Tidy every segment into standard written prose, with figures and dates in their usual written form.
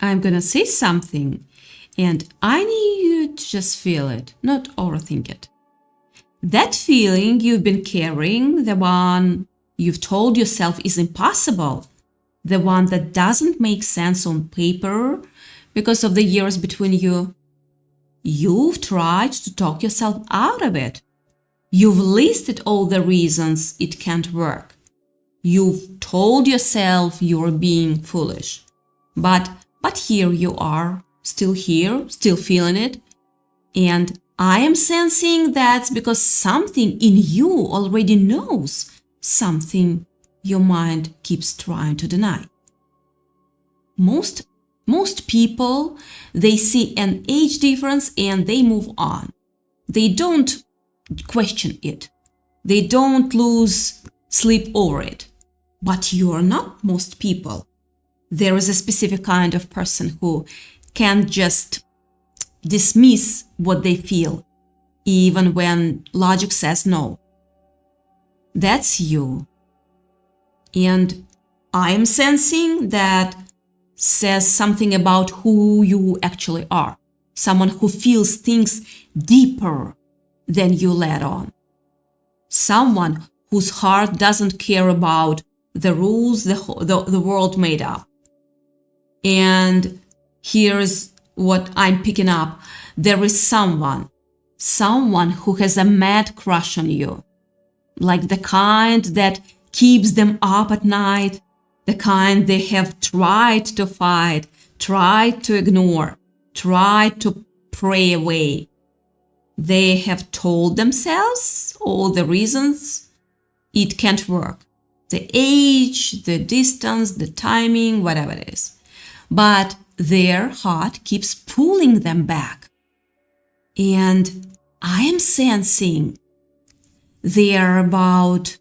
I'm gonna say something, and I need you to just feel it, not overthink it. That feeling you've been carrying, the one you've told yourself is impossible, the one that doesn't make sense on paper because of the years between you, you've tried to talk yourself out of it. You've listed all the reasons it can't work. You've told yourself you're being foolish. But here you are, still here, still feeling it. And I am sensing that's because something in you already knows something your mind keeps trying to deny. Most people, they see an age difference and they move on. They don't question it. They don't lose sleep over it. But you are not most people. There is a specific kind of person who can't just dismiss what they feel, even when logic says no. That's you. And I am sensing that says something about who you actually are. Someone who feels things deeper than you let on. Someone whose heart doesn't care about the rules the world made up. And here's what I'm picking up. There is someone who has a mad crush on you. Like the kind that keeps them up at night, the kind they have tried to fight, tried to ignore, tried to pray away. They have told themselves all the reasons it can't work. The age, the distance, the timing, whatever it is. But their heart keeps pulling them back. And I am sensing they are about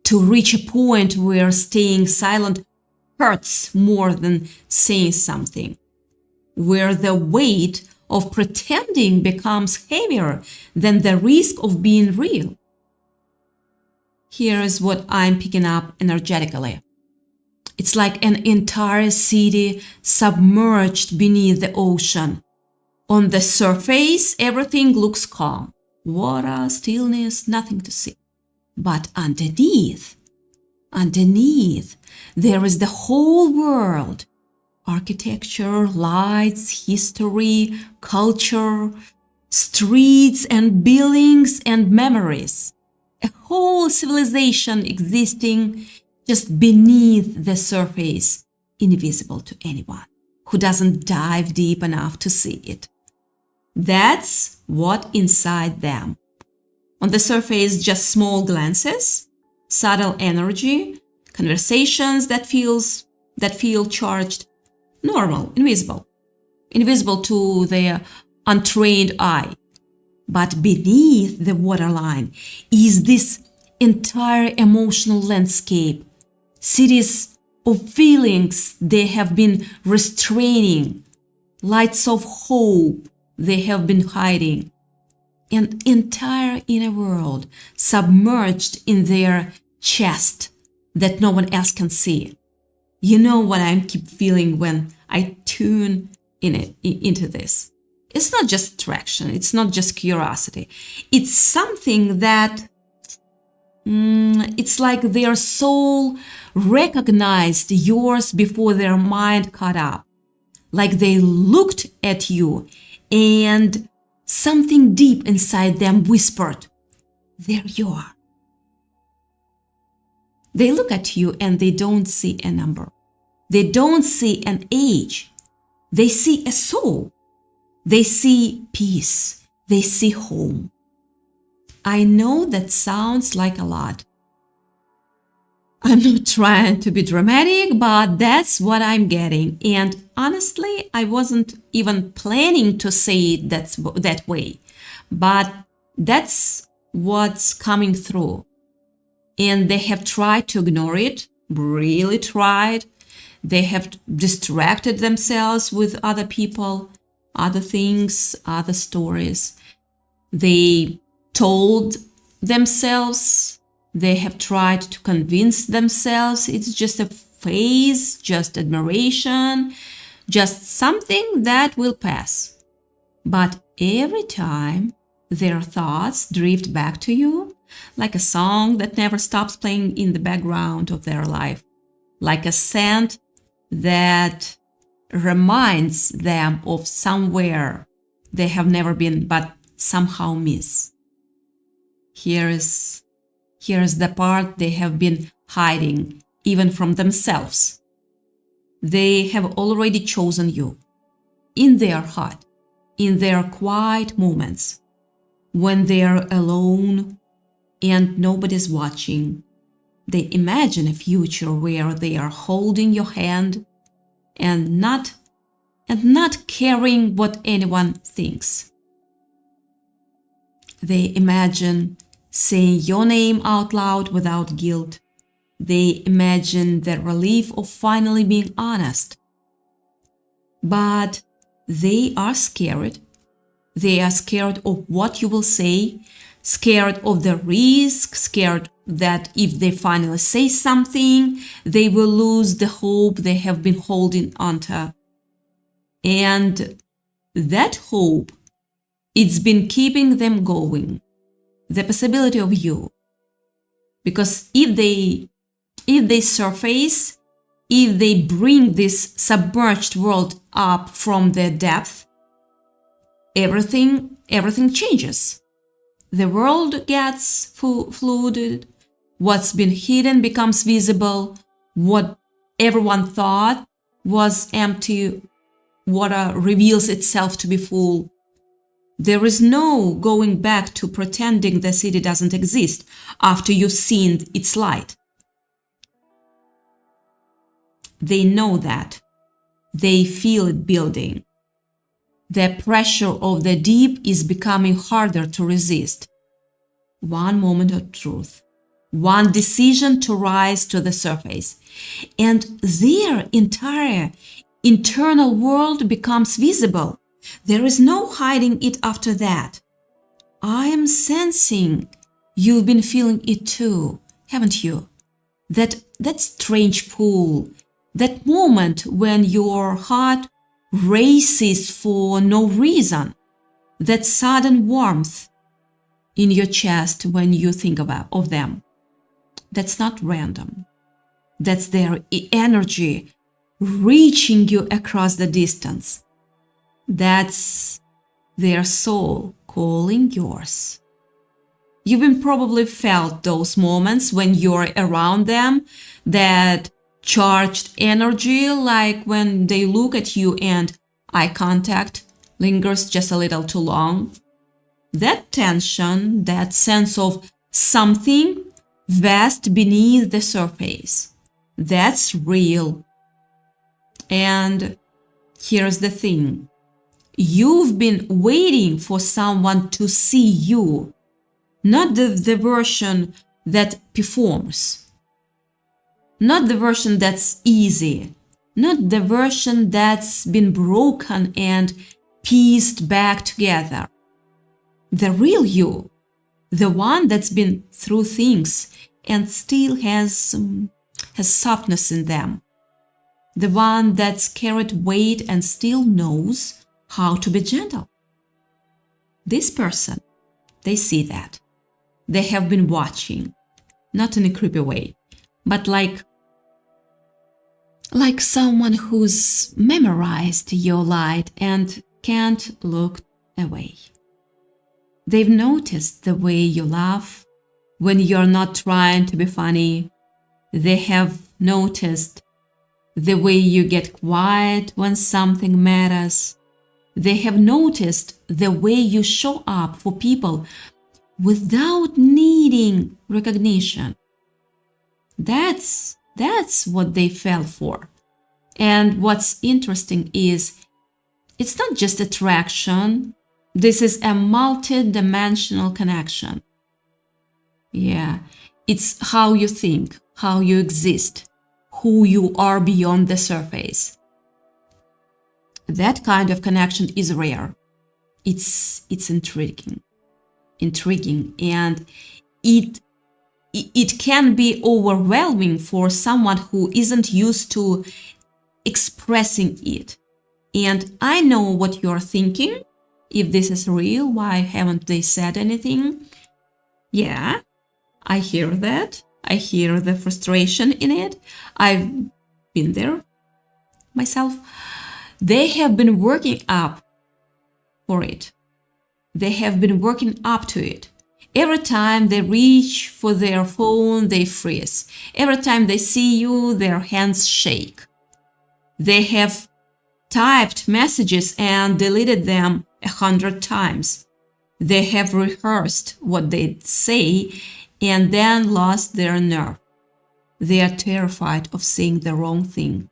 to reach a point where staying silent hurts more than saying something, where the weight of pretending becomes heavier than the risk of being real. Here's what I'm picking up energetically. It's like an entire city submerged beneath the ocean. On the surface, everything looks calm. Water, stillness, nothing to see. But underneath, there is the whole world. Architecture, lights, history, culture, streets and buildings and memories. A whole civilization existing just beneath the surface, invisible to anyone who doesn't dive deep enough to see it. That's what inside them. On the surface, just small glances, subtle energy, conversations that feel charged, normal, invisible to the untrained eye. But beneath the waterline is this entire emotional landscape, cities of feelings they have been restraining, lights of hope they have been hiding, an entire inner world submerged in their chest that no one else can see. You know what I keep feeling when I tune into this. It's not just attraction. It's not just curiosity. It's something that it's like their soul recognized yours before their mind caught up. Like they looked at you and something deep inside them whispered, there you are. They look at you and they don't see a number. They don't see an age. They see a soul. They see peace. They see home. I know that sounds like a lot. I'm not trying to be dramatic, but that's what I'm getting. And honestly, I wasn't even planning to say it that way. But that's what's coming through. And they have tried to ignore it, really tried. They have distracted themselves with other people, other things, other stories. They told themselves, they have tried to convince themselves it's just a phase, just admiration, just something that will pass. But every time their thoughts drift back to you, like a song that never stops playing in the background of their life, like a scent that reminds them of somewhere they have never been but somehow miss. Here is the part they have been hiding, even from themselves. They have already chosen you, in their heart, in their quiet moments, when they are alone and nobody's watching. They imagine a future where they are holding your hand and not caring what anyone thinks. They imagine saying your name out loud without guilt. They imagine the relief of finally being honest. But they are scared. They are scared of what you will say, scared of the risk, scared that if they finally say something, they will lose the hope they have been holding onto. And that hope, it's been keeping them going. The possibility of you. Because if they surface, if they bring this submerged world up from the depth, everything changes. The world gets flooded. What's been hidden becomes visible. What everyone thought was empty, water reveals itself to be full. There is no going back to pretending the city doesn't exist after you've seen its light. They know that. They feel it building. The pressure of the deep is becoming harder to resist. One moment of truth, one decision to rise to the surface, and their entire internal world becomes visible. There is no hiding it after that. I am sensing you've been feeling it too, haven't you? That strange pull, that moment when your heart races for no reason, that sudden warmth in your chest when you think of them. That's not random. That's their energy reaching you across the distance. That's their soul calling yours. You've been probably felt those moments when you're around them, that charged energy, like when they look at you and eye contact lingers just a little too long. That tension, that sense of something vast beneath the surface, that's real. And here's the thing. You've been waiting for someone to see you, not the version that performs, not the version that's easy, not the version that's been broken and pieced back together. The real you, the one that's been through things and still has softness in them, the one that's carried weight and still knows how to be gentle. This person, they see that. They have been watching, not in a creepy way, but like someone who's memorized your light and can't look away. They've noticed the way you laugh when you're not trying to be funny. They have noticed the way you get quiet when something matters. They have noticed the way you show up for people without needing recognition. That's what they fell for. And what's interesting is it's not just attraction. This is a multi-dimensional connection. Yeah, it's how you think, how you exist, who you are beyond the surface. That kind of connection is rare. It's intriguing, and it can be overwhelming for someone who isn't used to expressing it. And I know what you're thinking. If this is real, why haven't they said anything? Yeah, I hear that. I hear the frustration in it. I've been there myself. They have been working up for it. They have been working up to it. Every time they reach for their phone, they freeze. Every time they see you, their hands shake. They have typed messages and deleted them 100 times. They have rehearsed what they'd say and then lost their nerve. They are terrified of saying the wrong thing,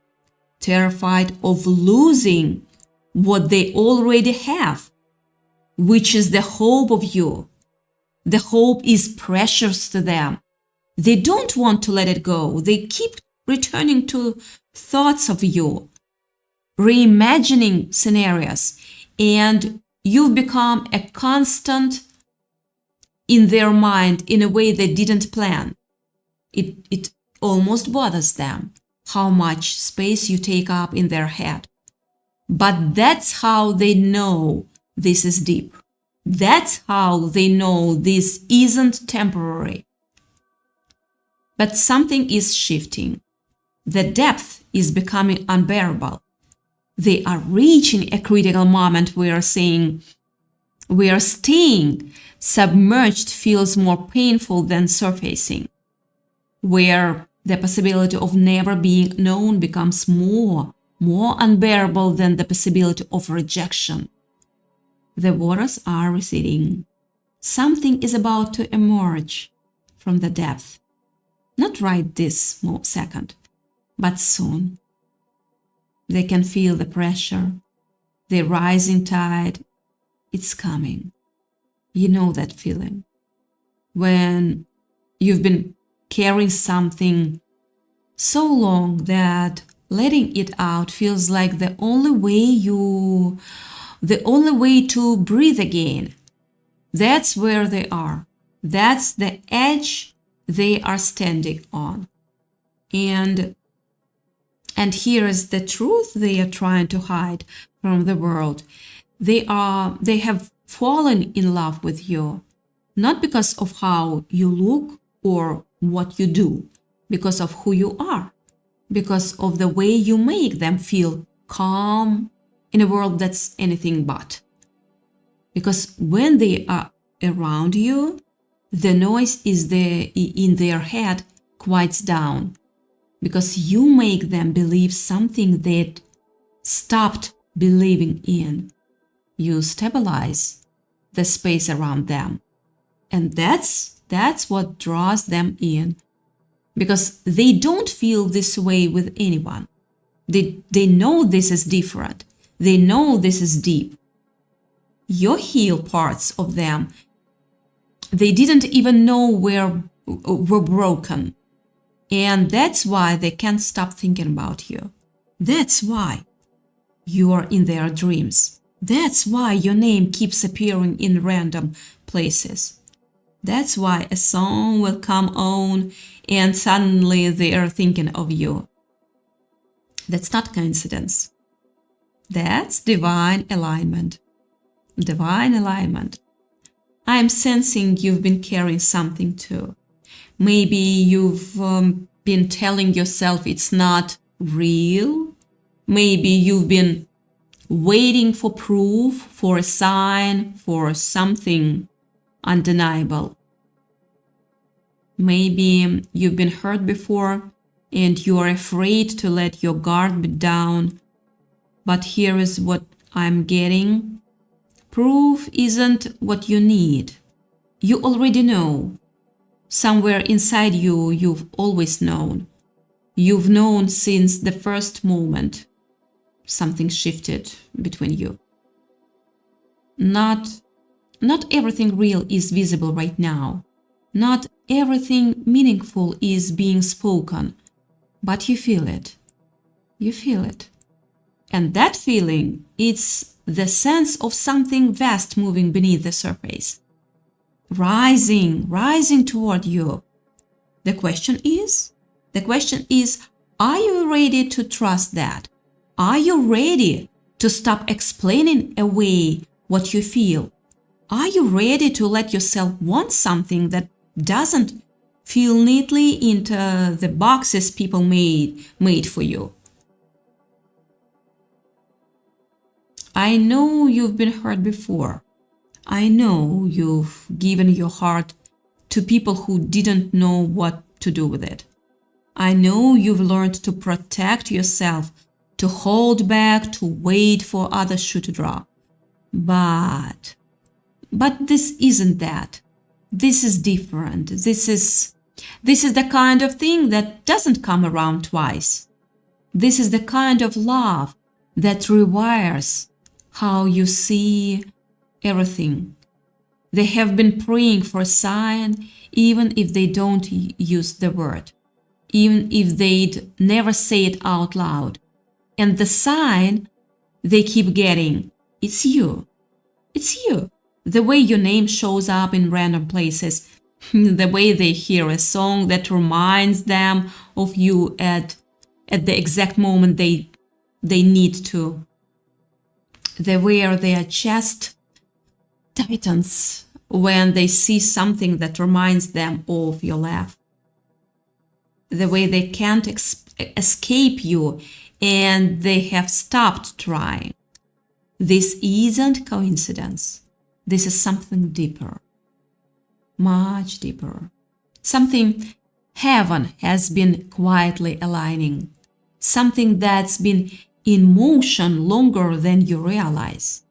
terrified of losing what they already have, which is the hope of you. The hope is precious to them. They don't want to let it go. They keep returning to thoughts of you, reimagining scenarios, and you've become a constant in their mind in a way they didn't plan. It almost bothers them how much space you take up in their head. But that's how they know this is deep. That's how they know this isn't temporary. But something is shifting. The depth is becoming unbearable. They are reaching a critical moment where staying submerged feels more painful than surfacing, where the possibility of never being known becomes more unbearable than the possibility of rejection. The waters are receding. Something is about to emerge from the depth. Not right this second, but soon. They can feel the pressure, the rising tide. It's coming. You know that feeling. When you've been carrying something so long that letting it out feels like the only way to breathe again. That's where they are. That's the edge they are standing on. And here is the truth they are trying to hide from the world. They have fallen in love with you, not because of how you look or what you do, because of who you are, because of the way you make them feel calm in a world that's anything but. Because when they are around you, the noise in their head quiets down, because you make them believe something they'd stopped believing in. You stabilize the space around them. And that's what draws them in, because they don't feel this way with anyone. They know this is different. They know this is deep. Your heel parts of them, they didn't even know were broken. And that's why they can't stop thinking about you. That's why you are in their dreams. That's why your name keeps appearing in random places. That's why a song will come on and suddenly they are thinking of you. That's not coincidence. That's divine alignment. Divine alignment. I'm sensing you've been carrying something too. Maybe you've been telling yourself it's not real. Maybe you've been waiting for proof, for a sign, for something undeniable. Maybe you've been hurt before and you are afraid to let your guard down. But here is what I'm getting. Proof isn't what you need. You already know. Somewhere inside you, you've always known. You've known since the first moment something shifted between you. Not everything real is visible right now. Not everything meaningful is being spoken. But you feel it. You feel it. And that feeling, it's the sense of something vast moving beneath the surface. Rising toward you. The question is, are you ready to trust that? Are you ready to stop explaining away what you feel? Are you ready to let yourself want something that doesn't fit neatly into the boxes people made for you? I know you've been hurt before. I know you've given your heart to people who didn't know what to do with it. I know you've learned to protect yourself, to hold back, to wait for other shoe to drop. But this isn't that. This is different. This is the kind of thing that doesn't come around twice. This is the kind of love that rewires how you see everything. They have been praying for a sign, even if they don't use the word, even if they'd never say it out loud. And the sign they keep getting, it's you. It's you. The way your name shows up in random places, the way they hear a song that reminds them of you at the exact moment they need to, the way their chest tightens when they see something that reminds them of your laugh, the way they can't escape you and they have stopped trying. This isn't coincidence. This is something deeper, much deeper. Something heaven has been quietly aligning. Something that's been in motion longer than you realize.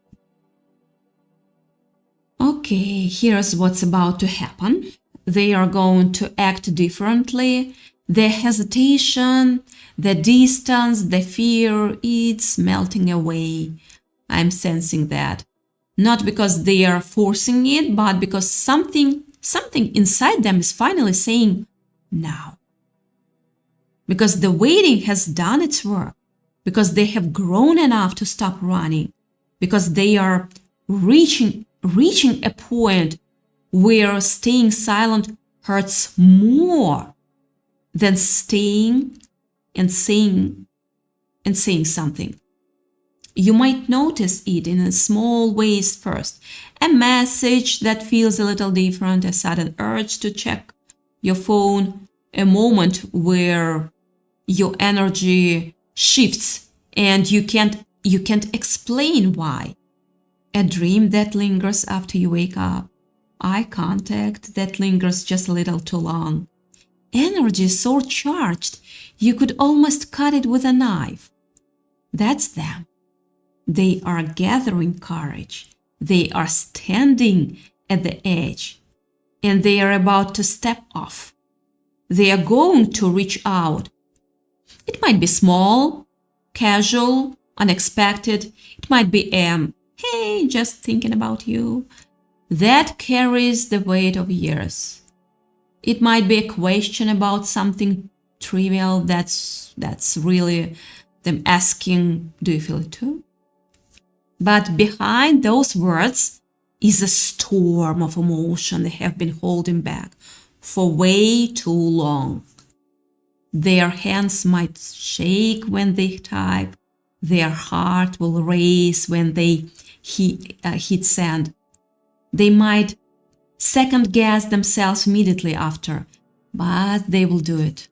Okay, here's what's about to happen. They are going to act differently. The hesitation, the distance, the fear, it's melting away. I'm sensing that. Not because they are forcing it, but because something inside them is finally saying now. Because the waiting has done its work. Because they have grown enough to stop running. Because they are reaching a point where staying silent hurts more than staying and saying something. You might notice it in small ways first. A message that feels a little different, a sudden urge to check your phone, a moment where your energy shifts and you can't explain why. A dream that lingers after you wake up. Eye contact that lingers just a little too long. Energy so charged you could almost cut it with a knife. That's them. They are gathering courage. They are standing at the edge. And they are about to step off. They are going to reach out. It might be small, casual, unexpected. It might be hey, just thinking about you. That carries the weight of years. It might be a question about something trivial that's really them asking, do you feel it too? But behind those words is a storm of emotion they have been holding back for way too long. Their hands might shake when they type. Their heart will race when they hit send. They might second guess themselves immediately after, but they will do it.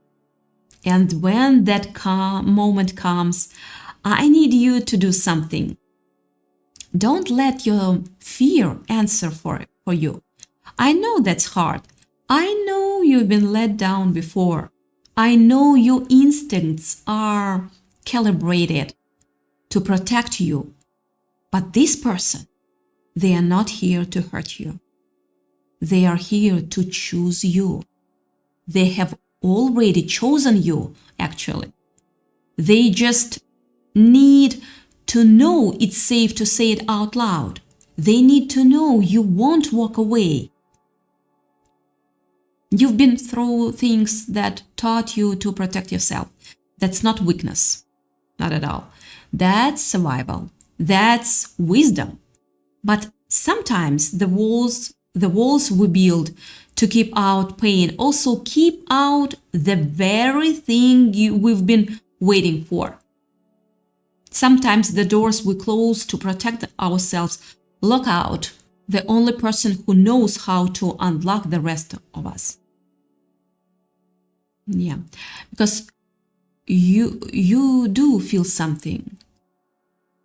And when that moment comes, I need you to do something. Don't let your fear answer for you. I know that's hard. I know you've been let down before. I know your instincts are calibrated to protect you. But this person, they are not here to hurt you. They are here to choose you. They have already chosen you, actually. They just need to know it's safe to say it out loud. They need to know you won't walk away. You've been through things that taught you to protect yourself. That's not weakness. Not at all. That's survival. That's wisdom. But sometimes the walls we build to keep out pain also keep out the very thing we've been waiting for. Sometimes the doors we close to protect ourselves lock out the only person who knows how to unlock the rest of us. Yeah, because you do feel something.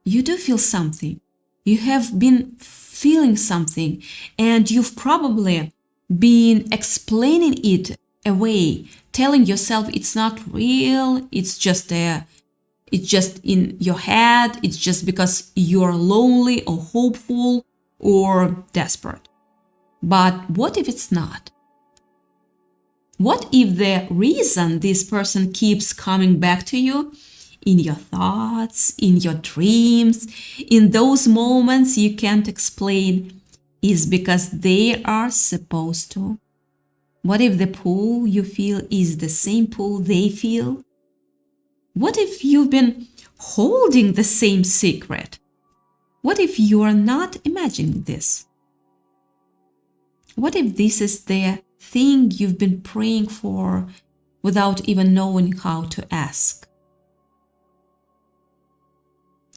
You do feel something. You have been feeling something, and you've probably been explaining it away, telling yourself it's not real, it's just in your head, it's just because you're lonely or hopeful or desperate. But what if it's not? What if the reason this person keeps coming back to you in your thoughts, in your dreams, in those moments you can't explain, is because they are supposed to? What if the pull you feel is the same pull they feel? What if you've been holding the same secret? What if you are not imagining this? What if this is the thing you've been praying for without even knowing how to ask?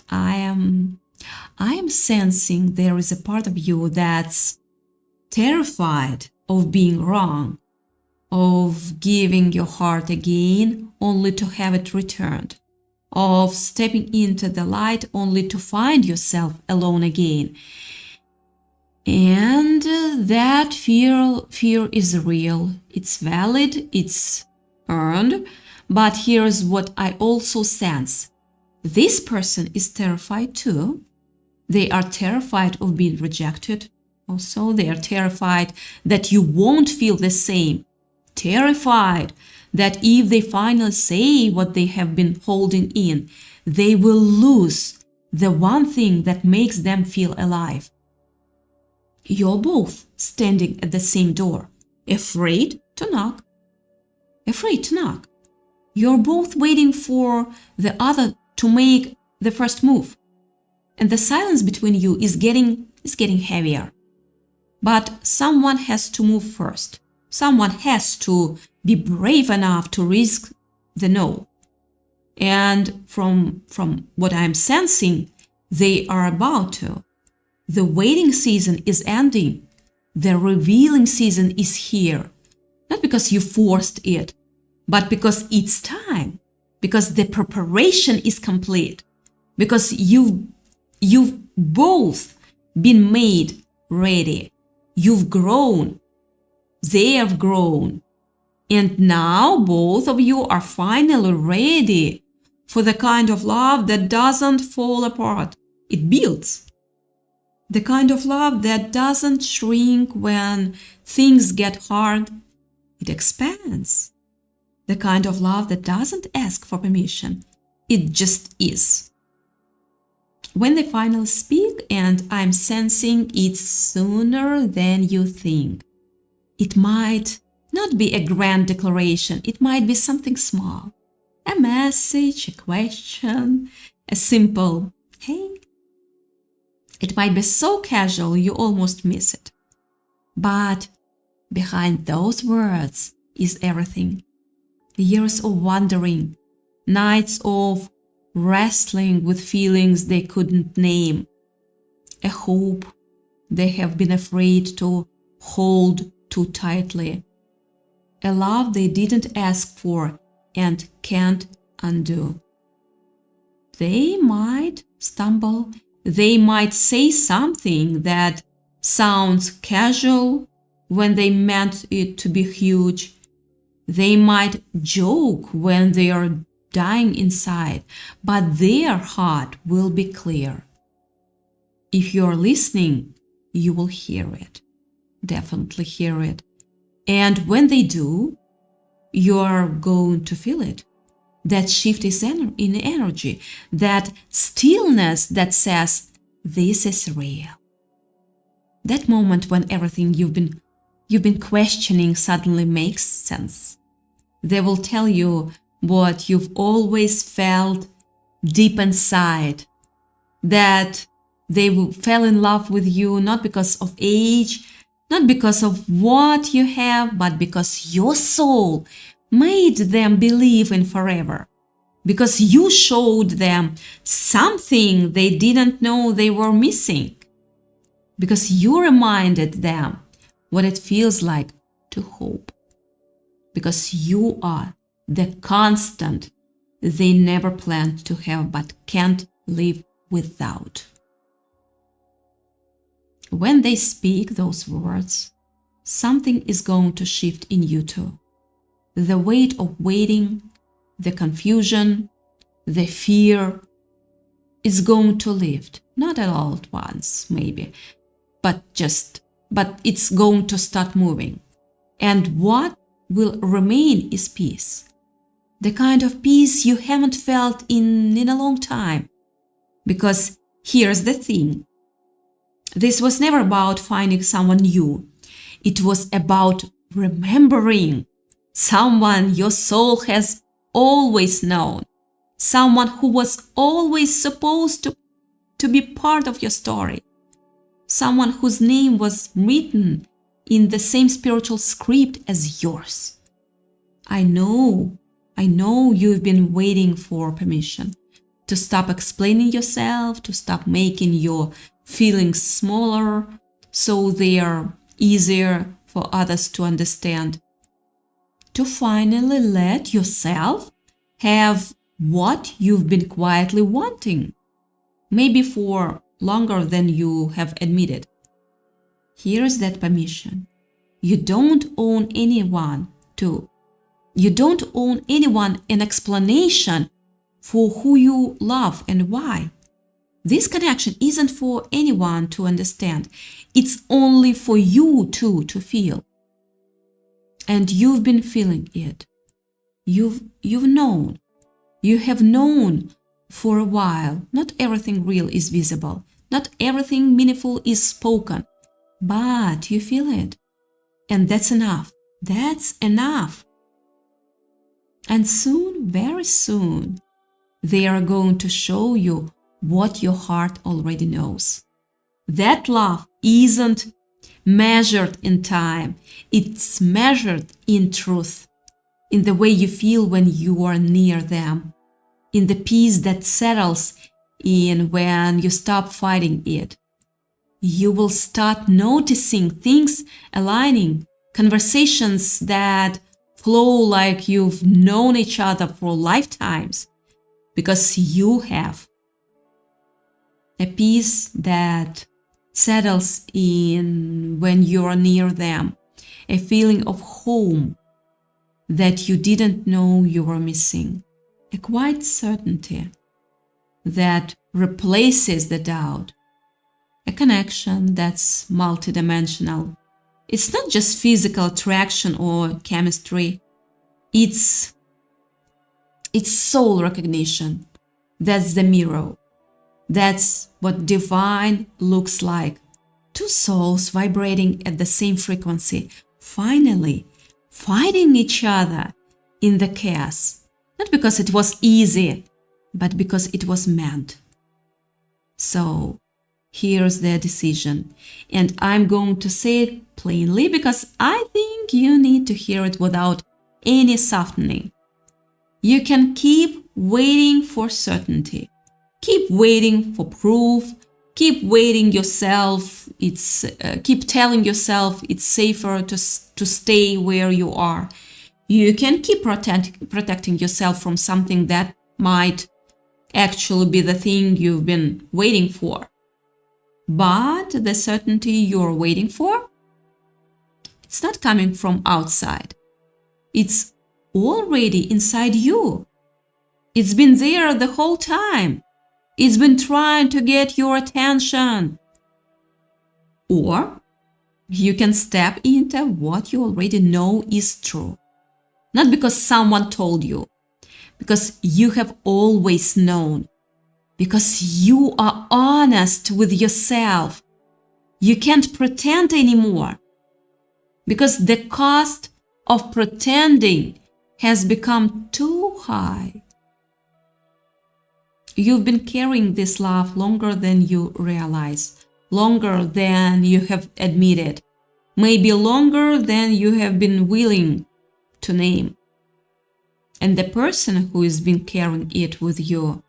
I am sensing there is a part of you that's terrified of being wrong, of giving your heart again only to have it returned, of stepping into the light only to find yourself alone again. And that fear is real. It's valid, it's earned, but here's what I also sense. This person is terrified too. They are terrified of being rejected. Also, they are terrified that you won't feel the same. Terrified that if they finally say what they have been holding in, they will lose the one thing that makes them feel alive. You're both standing at the same door, afraid to knock. Afraid to knock. You're both waiting for the other to make the first move. And the silence between you is getting heavier. But someone has to move first. Someone has to be brave enough to risk the no. And from what I'm sensing, they are about to. The waiting season is ending. The revealing season is here. Not because you forced it, but because it's time. Because the preparation is complete. Because you've both been made ready. You've grown. They have grown. And now both of you are finally ready for the kind of love that doesn't fall apart. It builds. The kind of love that doesn't shrink when things get hard. It expands. The kind of love that doesn't ask for permission. It just is. When they finally speak, and I'm sensing it's sooner than you think. It might not be a grand declaration. It might be something small. A message, a question, a simple, hey. It might be so casual you almost miss it. But behind those words is everything. Years of wandering, nights of wrestling with feelings they couldn't name, a hope they have been afraid to hold too tightly, a love they didn't ask for and can't undo. They might stumble, they might say something that sounds casual when they meant it to be huge. They might joke when they are dying inside, but their heart will be clear. If you're listening, you will hear it. Definitely hear it. And when they do, you're going to feel it. That shift is in energy, that stillness that says, this is real. That moment when everything you've been questioning suddenly makes sense. They will tell you what you've always felt deep inside, that they fell in love with you not because of age, not because of what you have, but because your soul made them believe in forever. because you showed them something they didn't know they were missing, because you reminded them what it feels like to hope, because you are the constant they never planned to have but can't live without. When they speak those words, something is going to shift in you too. The weight of waiting, the confusion, the fear is going to lift. Not all at once, maybe, but it's going to start moving. And what will remain is peace. The kind of peace you haven't felt in a long time. Because here's the thing. This was never about finding someone new. It was about remembering someone your soul has always known. Someone who was always supposed to be part of your story. Someone whose name was written in the same spiritual script as yours. I know you've been waiting for permission to stop explaining yourself, to stop making your feelings smaller so they are easier for others to understand. To finally let yourself have what you've been quietly wanting, maybe for longer than you have admitted. Here's that permission. You don't owe anyone an explanation for who you love and why. This connection isn't for anyone to understand. It's only for you two to feel. And you've been feeling it. You've known. You have known for a while. Not everything real is visible. Not everything meaningful is spoken. But you feel it. And that's enough. That's enough. And soon, very soon, they are going to show you what your heart already knows. That love isn't measured in time. It's measured in truth, in the way you feel when you are near them, in the peace that settles in when you stop fighting it. You will start noticing things aligning, conversations that flow like you've known each other for lifetimes, because you have a peace that settles in when you're near them, a feeling of home that you didn't know you were missing, a quiet certainty that replaces the doubt, a connection that's multidimensional. It's not just physical attraction or chemistry, it's soul recognition. That's the mirror. That's what divine looks like. Two souls vibrating at the same frequency, finally finding each other in the chaos. Not because it was easy, but because it was meant. So here's the decision. And I'm going to say it plainly because I think you need to hear it without any softening. You can keep waiting for certainty. Keep waiting for proof. Keep waiting yourself. Keep telling yourself it's safer to stay where you are. You can keep protecting yourself from something that might actually be the thing you've been waiting for. But the certainty you're waiting for, it's not coming from outside. It's already inside you. It's been there the whole time. It's been trying to get your attention. Or you can step into what you already know is true. Not because someone told you, because you have always known. Because you are honest with yourself. You can't pretend anymore. Because the cost of pretending has become too high. You've been carrying this love longer than you realize, longer than you have admitted, maybe longer than you have been willing to name. And the person who has been carrying it with you,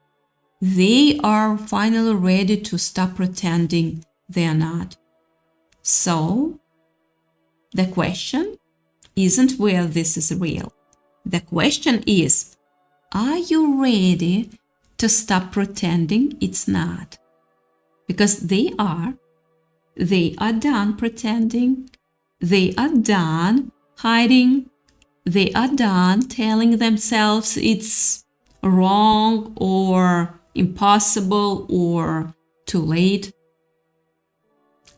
they are finally ready to stop pretending they're not. So, the question isn't whether this is real. The question is, are you ready to stop pretending it's not? Because they are. They are done pretending. They are done hiding. They are done telling themselves it's wrong or impossible or too late.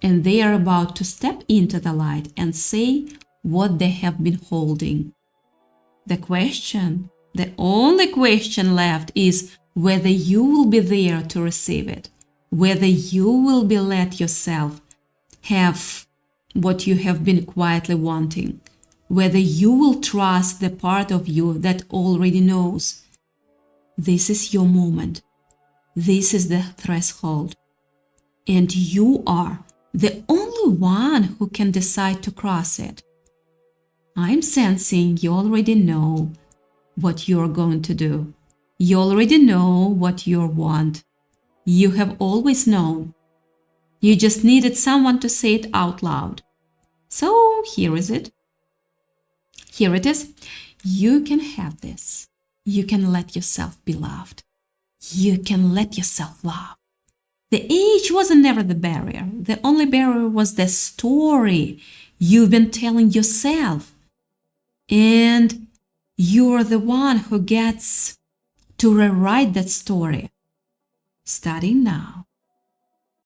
And they are about to step into the light and say what they have been holding. The only question left is whether you will be there to receive it, whether you will be let yourself have what you have been quietly wanting, whether you will trust the part of you that already knows. This is your moment. This is the threshold. And you are the only one who can decide to cross it. I'm sensing you already know what you're going to do. You already know what you want. You have always known. You just needed someone to say it out loud. So here is it. Here it is. You can have this. You can let yourself be loved. You can let yourself love. The age wasn't never the barrier. The only barrier was the story you've been telling yourself. And you're the one who gets to rewrite that story. Starting now.